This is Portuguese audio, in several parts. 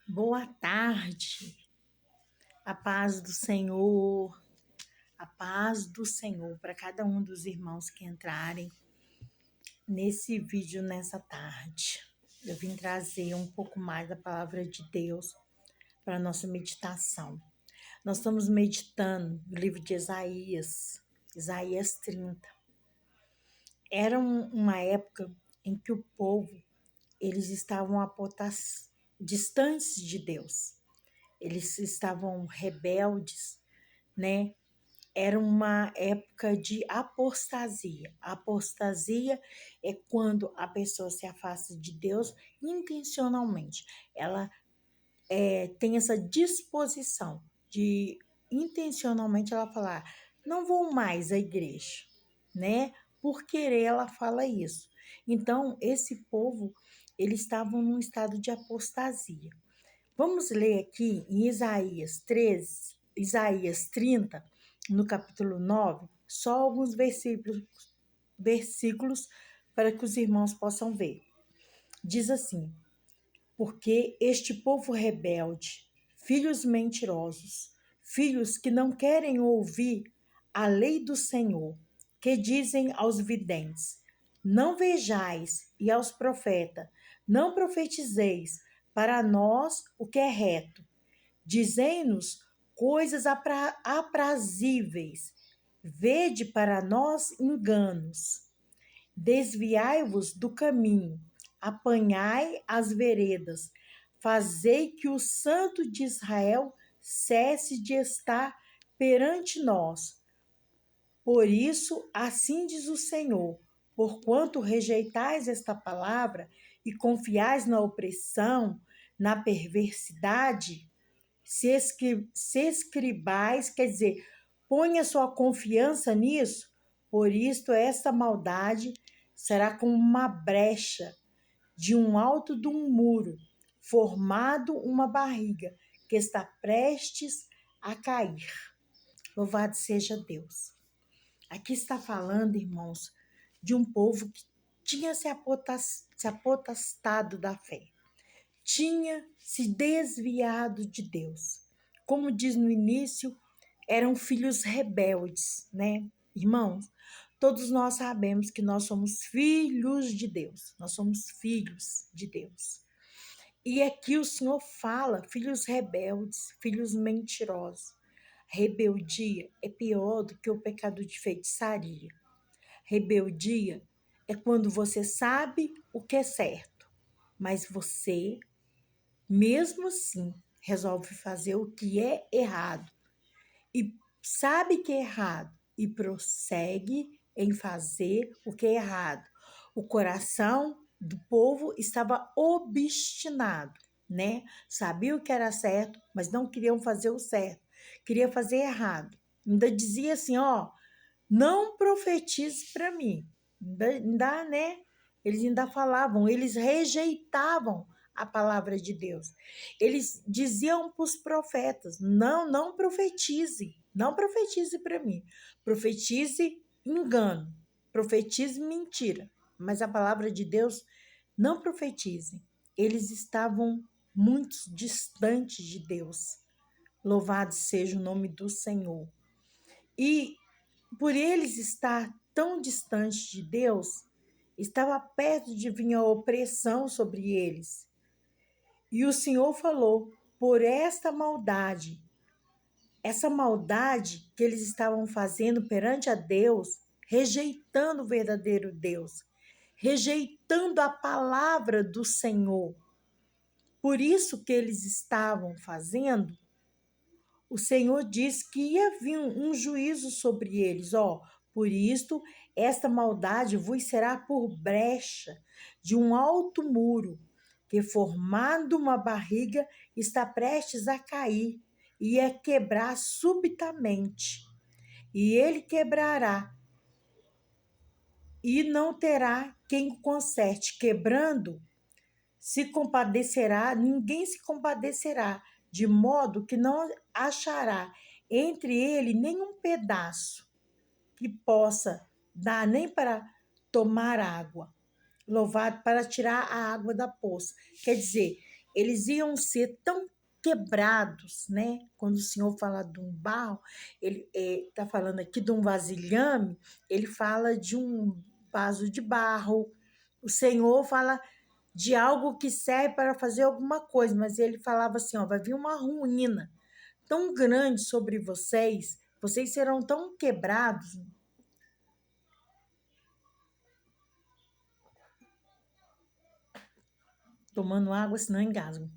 Boa tarde, a paz do Senhor para cada um dos irmãos que entrarem nesse vídeo nessa tarde. Eu vim trazer um pouco mais da palavra de Deus para a nossa meditação. Nós estamos meditando no livro de Isaías, Isaías 30. Era uma época em que o povo, eles estavam distantes de Deus. Eles estavam rebeldes, né? Era uma época de apostasia. A apostasia é quando a pessoa se afasta de Deus intencionalmente. Ela tem essa disposição de intencionalmente ela falar, não vou mais à igreja, né? Por querer ela fala isso. Então, esse povo, eles estavam num estado de apostasia. Vamos ler aqui em Isaías 13, Isaías 30, no capítulo 9, só alguns versículos para que os irmãos possam ver. Diz assim: porque este povo rebelde, filhos mentirosos, filhos que não querem ouvir a lei do Senhor, que dizem aos videntes: não vejais, e aos profetas: não profetizeis para nós o que é reto. Dizei-nos coisas aprazíveis, vede para nós enganos. Desviai-vos do caminho, apanhai as veredas, fazei que o Santo de Israel cesse de estar perante nós. Por isso, assim diz o Senhor: porquanto rejeitais esta palavra e confiais na opressão, na perversidade, se escribais, quer dizer, põe a sua confiança nisso, por isto esta maldade será como uma brecha de um alto de um muro, formado uma barriga que está prestes a cair. Louvado seja Deus. Aqui está falando, irmãos, de um povo que tinha se apostado da fé, tinha se desviado de Deus. Como diz no início, eram filhos rebeldes, né? Irmãos, todos nós sabemos que nós somos filhos de Deus. Nós somos filhos de Deus. E aqui o Senhor fala, filhos rebeldes, filhos mentirosos. Rebeldia é pior do que o pecado de feitiçaria. Rebeldia é quando você sabe o que é certo, mas você, mesmo assim, resolve fazer o que é errado e sabe que é errado e prossegue em fazer o que é errado. O coração do povo estava obstinado, né? Sabia o que era certo, mas não queriam fazer o certo, queria fazer errado. Ainda dizia assim, ó, não profetize para mim. Ainda, né? Eles ainda falavam, eles rejeitavam a palavra de Deus. Eles diziam para os profetas: não profetize, não profetize para mim. Profetize engano, profetize mentira. Mas a palavra de Deus não profetize. Eles estavam muito distantes de Deus. Louvado seja o nome do Senhor. E por eles estar tão distantes de Deus, estava perto de vir a opressão sobre eles. E o Senhor falou: por essa maldade que eles estavam fazendo perante a Deus, rejeitando o verdadeiro Deus, rejeitando a palavra do Senhor. Por isso que eles estavam fazendo, o Senhor diz que ia vir um juízo sobre eles, ó. Por isto, esta maldade vos será por brecha de um alto muro, que formando uma barriga está prestes a cair e a quebrar subitamente. E ele quebrará, e não terá quem o conserte. Quebrando, se compadecerá, ninguém se compadecerá, de modo que não achará entre ele nenhum pedaço que possa dar nem para tomar água. Louvado para tirar a água da poça. Quer dizer, eles iam ser tão quebrados, né? Quando o Senhor fala de um barro, ele está falando aqui de um vasilhame, ele fala de um vaso de barro. O Senhor fala de algo que serve para fazer alguma coisa, mas ele falava assim, ó, vai vir uma ruína tão grande sobre vocês, vocês serão tão quebrados. Tomando água, senão engasgo.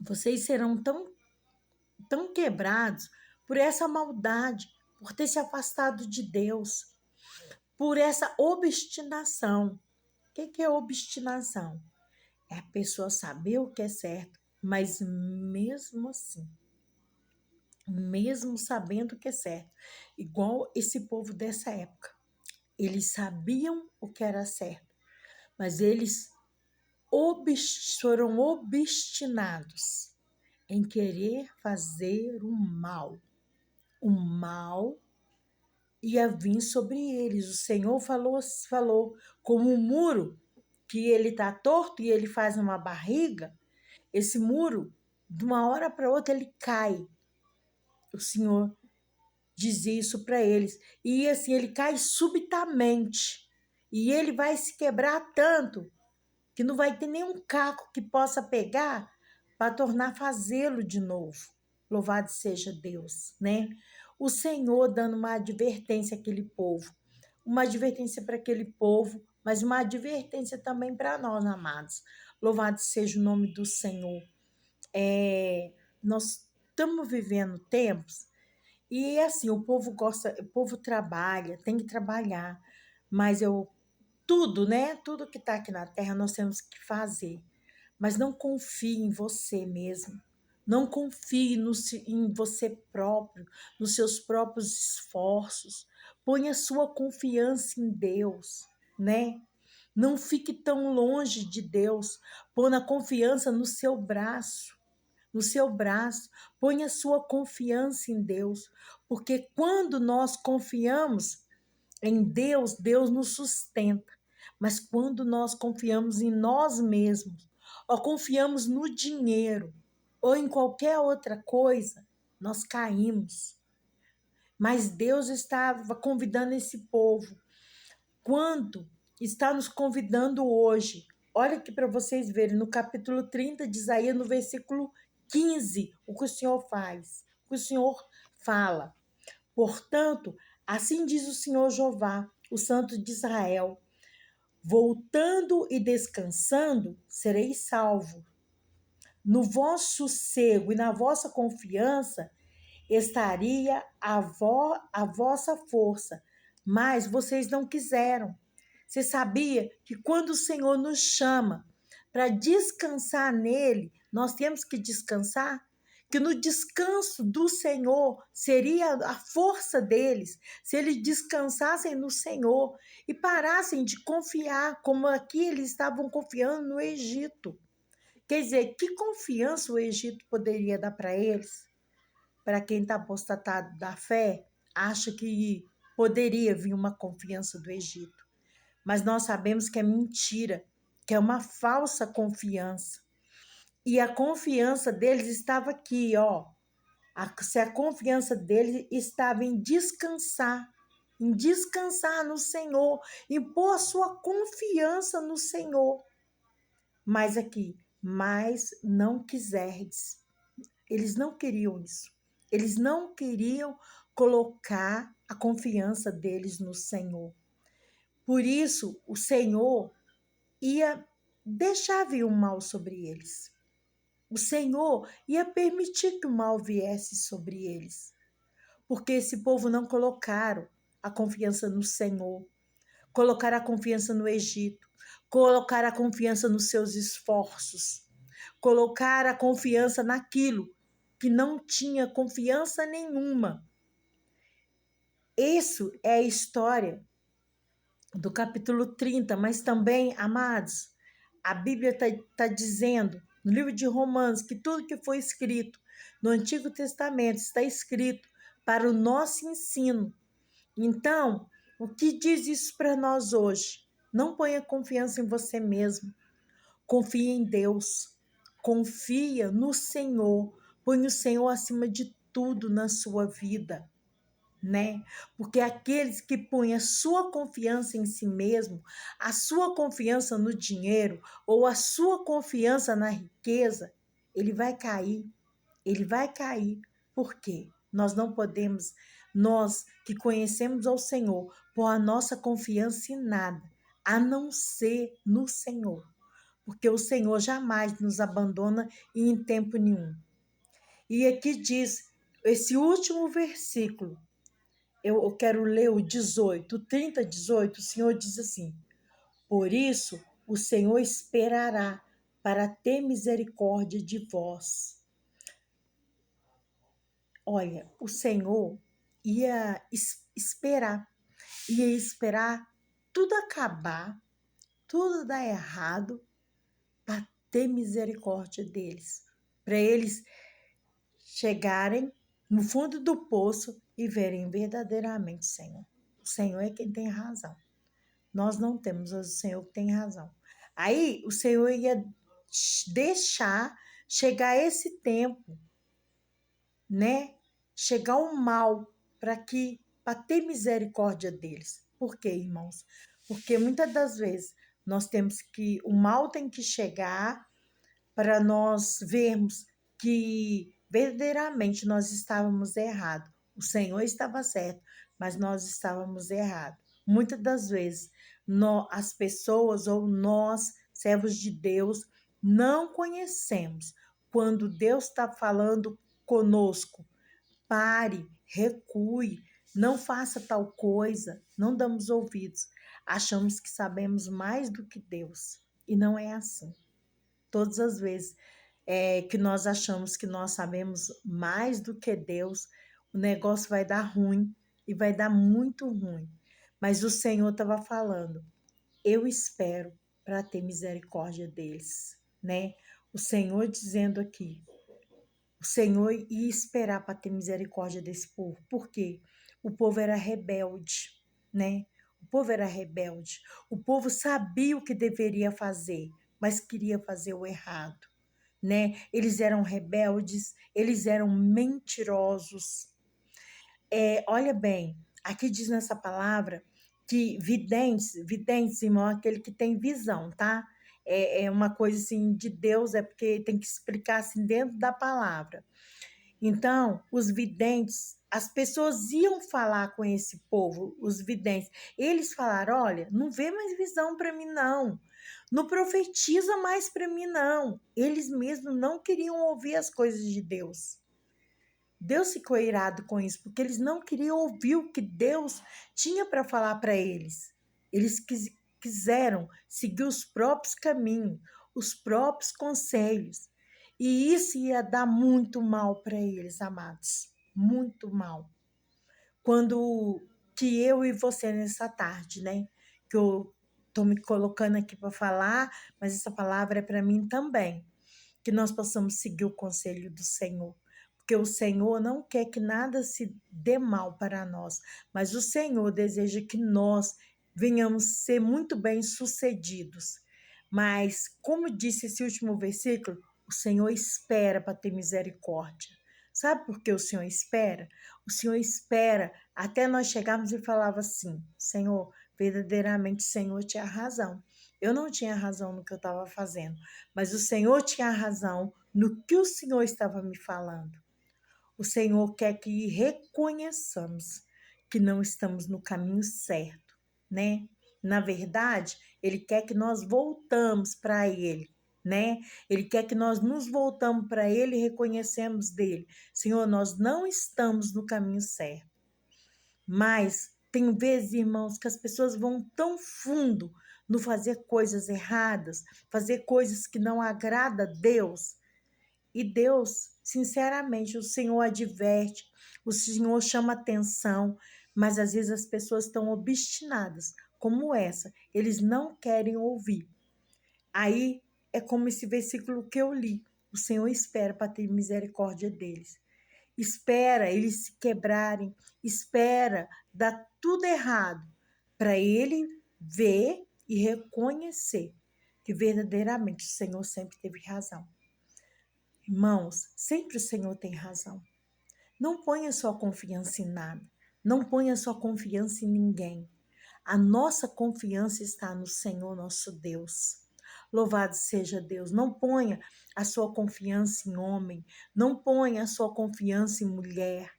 Vocês serão tão quebrados por essa maldade, por ter se afastado de Deus, por essa obstinação. O que é obstinação? É a pessoa saber o que é certo, mas mesmo assim, mesmo sabendo o que é certo, igual esse povo dessa época, eles sabiam o que era certo, mas eles foram obstinados em querer fazer o mal. O mal ia vir sobre eles. O Senhor falou como um muro que ele está torto e ele faz uma barriga, esse muro, de uma hora para outra, ele cai. O Senhor dizia isso para eles. E assim, ele cai subitamente. E ele vai se quebrar tanto que não vai ter nenhum caco que possa pegar para tornar fazê-lo de novo. Louvado seja Deus, né? O Senhor dando uma advertência àquele povo, uma advertência para aquele povo, mas uma advertência também para nós, amados. Louvado seja o nome do Senhor. Nós estamos vivendo tempos e assim, o povo gosta, o povo trabalha, tem que trabalhar, mas tudo, né? Tudo que está aqui na terra nós temos que fazer. Mas não confie em você mesmo. Não confie em você próprio, nos seus próprios esforços. Ponha sua confiança em Deus, né? Não fique tão longe de Deus. Põe a confiança no seu braço. No seu braço. Ponha sua confiança em Deus. Porque quando nós confiamos em Deus, Deus nos sustenta. Mas quando nós confiamos em nós mesmos, ou confiamos no dinheiro, ou em qualquer outra coisa, nós caímos. Mas Deus estava convidando esse povo. Quando está nos convidando hoje, olha aqui para vocês verem, no capítulo 30 de Isaías, no versículo 15, o que o Senhor faz, o que o Senhor fala. Portanto, assim diz o Senhor Jeová, o Santo de Israel: voltando e descansando, sereis salvo. No vosso sossego e na vossa confiança estaria a vossa força, mas vocês não quiseram. Você sabia que quando o Senhor nos chama para descansar nele, nós temos que descansar? Que no descanso do Senhor seria a força deles, se eles descansassem no Senhor e parassem de confiar, como aqui eles estavam confiando no Egito. Quer dizer, que confiança o Egito poderia dar para eles? Para quem está apostatado da fé, acha que poderia vir uma confiança do Egito. Mas nós sabemos que é mentira, que é uma falsa confiança. E a confiança deles estava aqui, ó. Se a confiança deles estava em descansar no Senhor, em pôr a sua confiança no Senhor. Mas aqui, mas não quiserdes. Eles não queriam isso. Eles não queriam colocar a confiança deles no Senhor. Por isso, o Senhor ia deixar vir o mal sobre eles. O Senhor ia permitir que o mal viesse sobre eles. Porque esse povo não colocaram a confiança no Senhor. Colocaram a confiança no Egito. Colocaram a confiança nos seus esforços. Colocaram a confiança naquilo que não tinha confiança nenhuma. Isso é a história do capítulo 30, mas também, amados, a Bíblia está dizendo, no livro de Romanos, que tudo que foi escrito no Antigo Testamento está escrito para o nosso ensino. Então, o que diz isso para nós hoje? Não ponha confiança em você mesmo. Confie em Deus. confia no Senhor, põe o Senhor acima de tudo na sua vida, né? Porque aqueles que põem a sua confiança em si mesmo, a sua confiança no dinheiro ou a sua confiança na riqueza, ele vai cair. Ele vai cair. Por quê? Nós não podemos, nós que conhecemos ao Senhor, pôr a nossa confiança em nada, a não ser no Senhor. Porque o Senhor jamais nos abandona e em tempo nenhum. E aqui diz, esse último versículo, eu quero ler o 18, 30, 18, o Senhor diz assim: por isso o Senhor esperará para ter misericórdia de vós. Olha, o Senhor ia esperar tudo acabar, tudo dar errado, para ter misericórdia deles, para eles chegarem no fundo do poço e verem verdadeiramente o Senhor. O Senhor é quem tem razão. Nós não temos, o Senhor que tem razão. Aí o Senhor ia deixar chegar esse tempo, né? Chegar o mal para ter misericórdia deles. Por quê, irmãos? Porque muitas das vezes nós temos que o mal tem que chegar para nós vermos que verdadeiramente nós estávamos errados. O Senhor estava certo, mas nós estávamos errados. Muitas das vezes as pessoas ou nós, servos de Deus, não conhecemos quando Deus está falando conosco. Pare, recue, não faça tal coisa, não damos ouvidos. Achamos que sabemos mais do que Deus e não é assim. Todas as vezes que nós achamos que nós sabemos mais do que Deus, o negócio vai dar ruim e vai dar muito ruim. Mas o Senhor estava falando, eu espero para ter misericórdia deles, né? O Senhor dizendo aqui, o Senhor ia esperar para ter misericórdia desse povo. Por quê? O povo era rebelde, né? O povo era rebelde. O povo sabia o que deveria fazer, mas queria fazer o errado, né? Eles eram rebeldes, eles eram mentirosos. Olha bem, aqui diz nessa palavra que videntes, irmão, é aquele que tem visão, tá? É uma coisa assim de Deus, é porque tem que explicar assim dentro da palavra. Então, os videntes, as pessoas iam falar com esse povo, os videntes. Eles falaram: olha, não vê mais visão para mim, não. Não profetiza mais para mim, não. Eles mesmos não queriam ouvir as coisas de Deus. Deus ficou irado com isso, porque eles não queriam ouvir o que Deus tinha para falar para eles. Eles quiseram seguir os próprios caminhos, os próprios conselhos. E isso ia dar muito mal para eles, amados. Muito mal. Quando que eu e você nessa tarde, né? Que eu estou me colocando aqui para falar, mas essa palavra é para mim também. Que nós possamos seguir o conselho do Senhor. Porque o Senhor não quer que nada se dê mal para nós, mas o Senhor deseja que nós venhamos ser muito bem-sucedidos. Mas, como disse esse último versículo, o Senhor espera para ter misericórdia. Sabe por que o Senhor espera? O Senhor espera até nós chegarmos e falava assim: Senhor, verdadeiramente o Senhor tinha razão. Eu não tinha razão no que eu estava fazendo, mas o Senhor tinha razão no que o Senhor estava me falando. O Senhor quer que reconheçamos que não estamos no caminho certo, né? Na verdade, Ele quer que nós voltamos para Ele, né? Ele quer que nós nos voltamos para Ele e reconhecemos dele. Senhor, nós não estamos no caminho certo. Mas tem vezes, irmãos, que as pessoas vão tão fundo no fazer coisas erradas, fazer coisas que não agradam a Deus. E Deus, sinceramente, o Senhor adverte, o Senhor chama atenção, mas às vezes as pessoas estão obstinadas, como essa, eles não querem ouvir. Aí é como esse versículo que eu li. O Senhor espera para ter misericórdia deles. Espera eles se quebrarem, espera dar tudo errado, para ele ver e reconhecer que verdadeiramente o Senhor sempre teve razão. Irmãos, sempre o Senhor tem razão. Não ponha sua confiança em nada. Não ponha sua confiança em ninguém. A nossa confiança está no Senhor nosso Deus. Louvado seja Deus. Não ponha a sua confiança em homem. Não ponha a sua confiança em mulher.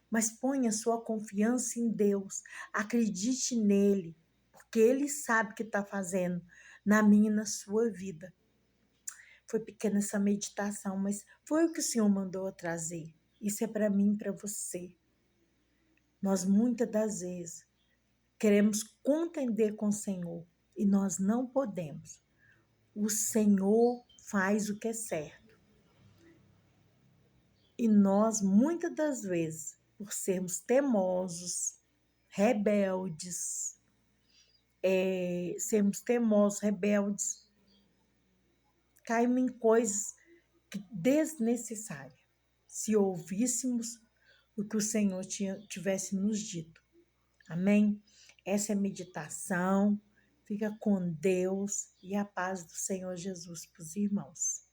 Mas ponha a sua confiança em Deus. Acredite nele. Porque ele sabe o que está fazendo na minha e na sua vida. Foi pequena essa meditação, mas foi o que o Senhor mandou eu trazer. Isso é para mim e para você. Nós muitas das vezes queremos contender com o Senhor e nós não podemos. O Senhor faz o que é certo. E nós, muitas das vezes, por sermos teimosos, rebeldes, caímos em coisas desnecessárias. Se ouvíssemos o que o Senhor tivesse nos dito. Amém? Essa é a meditação. Fica com Deus e a paz do Senhor Jesus para os irmãos.